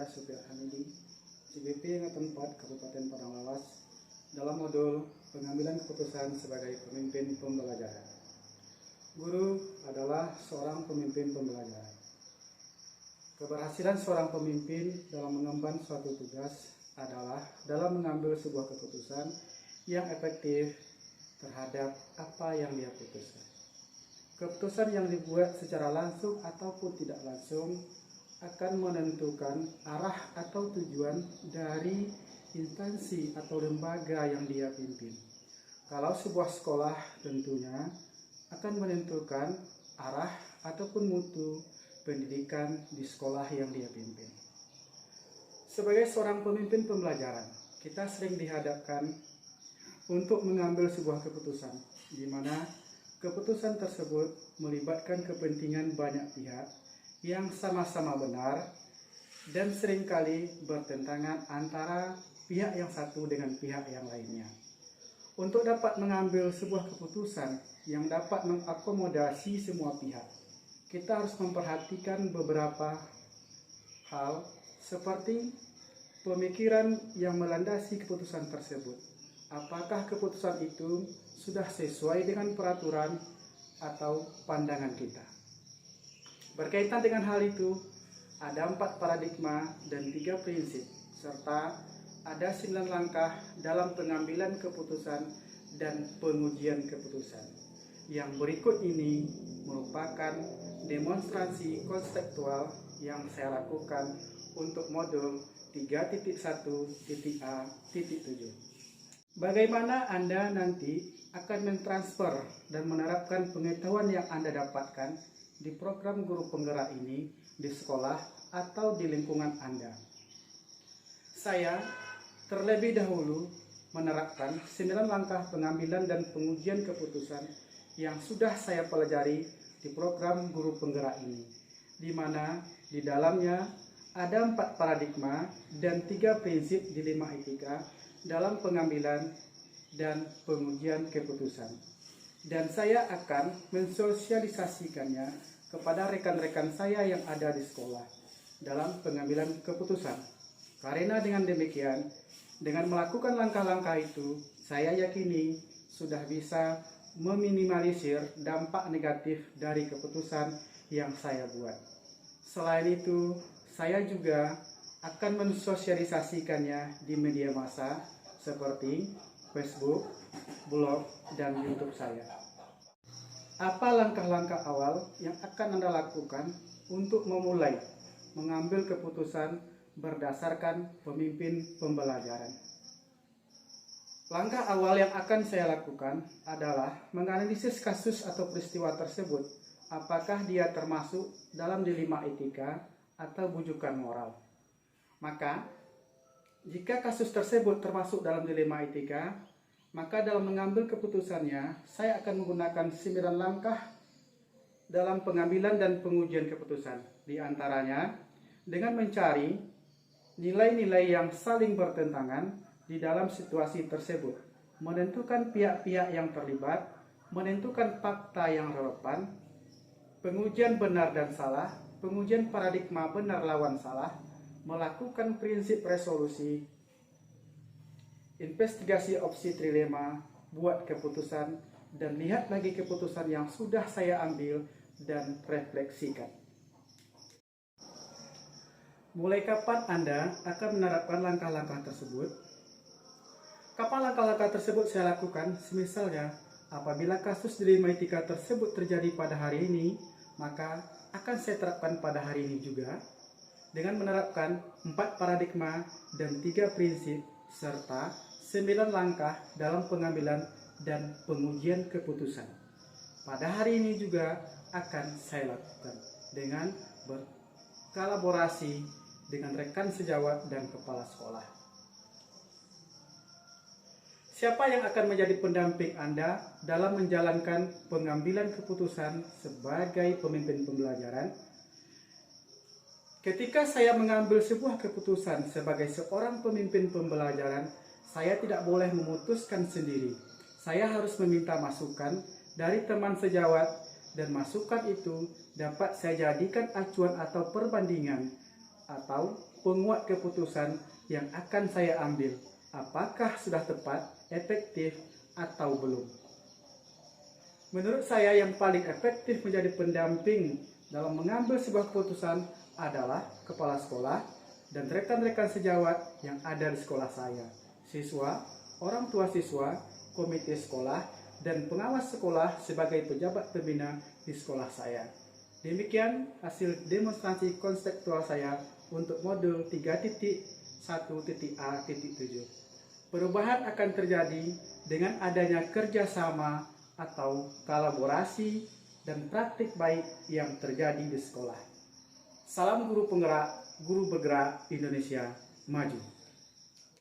saya Supir Hamidi, CBP Angkatan 4 Kabupaten Padang Lawas, dalam modul pengambilan keputusan sebagai pemimpin pembelajaran. Guru adalah seorang pemimpin pembelajaran. Keberhasilan seorang pemimpin dalam mengemban suatu tugas adalah dalam mengambil sebuah keputusan yang efektif terhadap apa yang dia putuskan. Keputusan yang dibuat secara langsung ataupun tidak langsung akan menentukan arah atau tujuan dari instansi atau lembaga yang dia pimpin. Kalau sebuah sekolah tentunya akan menentukan arah ataupun mutu pendidikan di sekolah yang dia pimpin. Sebagai seorang pemimpin pembelajaran, kita sering dihadapkan untuk mengambil sebuah keputusan, di mana keputusan tersebut melibatkan kepentingan banyak pihak yang sama-sama benar dan seringkali bertentangan antara pihak yang satu dengan pihak yang lainnya. Untuk dapat mengambil sebuah keputusan yang dapat mengakomodasi semua pihak, kita harus memperhatikan beberapa hal seperti pemikiran yang melandasi keputusan tersebut. Apakah keputusan itu sudah sesuai dengan peraturan atau pandangan kita? Berkaitan dengan hal itu, ada 4 paradigma dan 3 prinsip, serta ada 9 langkah dalam pengambilan keputusan dan pengujian keputusan. Yang berikut ini merupakan demonstrasi konseptual yang saya lakukan untuk modul 3.1.A.7. Bagaimana Anda nanti akan mentransfer dan menerapkan pengetahuan yang Anda dapatkan di program guru penggerak ini di sekolah atau di lingkungan Anda. Saya terlebih dahulu menerapkan 9 langkah pengambilan dan pengujian keputusan yang sudah saya pelajari di program guru penggerak ini, di mana di dalamnya ada 4 paradigma dan 3 prinsip dilema etika dalam pengambilan dan pengujian keputusan. Dan saya akan mensosialisasikannya kepada rekan-rekan saya yang ada di sekolah dalam pengambilan keputusan. Karena dengan demikian, dengan melakukan langkah-langkah itu, saya yakini sudah bisa meminimalisir dampak negatif dari keputusan yang saya buat. Selain itu, saya juga akan mensosialisasikannya di media massa seperti Facebook, blog, dan YouTube saya. Apa langkah-langkah awal yang akan Anda lakukan untuk memulai mengambil keputusan berdasarkan pemimpin pembelajaran? Langkah awal yang akan saya lakukan adalah menganalisis kasus atau peristiwa tersebut. Apakah dia termasuk dalam dilema etika atau bujukan moral? Maka, jika kasus tersebut termasuk dalam dilema etika, maka dalam mengambil keputusannya, saya akan menggunakan 9 langkah dalam pengambilan dan pengujian keputusan. Di antaranya, dengan mencari nilai-nilai yang saling bertentangan di dalam situasi tersebut, menentukan pihak-pihak yang terlibat, menentukan fakta yang relevan, pengujian benar dan salah, pengujian paradigma benar lawan salah, melakukan prinsip resolusi, investigasi opsi trilema, buat keputusan, dan lihat lagi keputusan yang sudah saya ambil dan refleksikan. Mulai kapan Anda akan menerapkan langkah-langkah tersebut? Kapan langkah-langkah tersebut saya lakukan? Misalnya, apabila kasus dilema etika tersebut terjadi pada hari ini, maka akan saya terapkan pada hari ini juga dengan menerapkan 4 paradigma dan 3 prinsip serta 9 langkah dalam pengambilan dan pengujian keputusan. Pada hari ini juga akan saya lakukan dengan berkolaborasi dengan rekan sejawat dan kepala sekolah. Siapa yang akan menjadi pendamping Anda dalam menjalankan pengambilan keputusan sebagai pemimpin pembelajaran? Ketika saya mengambil sebuah keputusan sebagai seorang pemimpin pembelajaran, saya tidak boleh memutuskan sendiri. Saya harus meminta masukan dari teman sejawat dan masukan itu dapat saya jadikan acuan atau perbandingan atau penguat keputusan yang akan saya ambil. Apakah sudah tepat, efektif, atau belum? Menurut saya yang paling efektif menjadi pendamping dalam mengambil sebuah keputusan adalah kepala sekolah dan rekan-rekan sejawat yang ada di sekolah saya, siswa, orang tua siswa, komite sekolah, dan pengawas sekolah sebagai pejabat pembina di sekolah saya. Demikian hasil demonstrasi konseptual saya untuk modul 3.1.A.7. Perubahan akan terjadi dengan adanya kerjasama atau kolaborasi dan praktik baik yang terjadi di sekolah. Salam guru penggerak, guru bergerak Indonesia maju.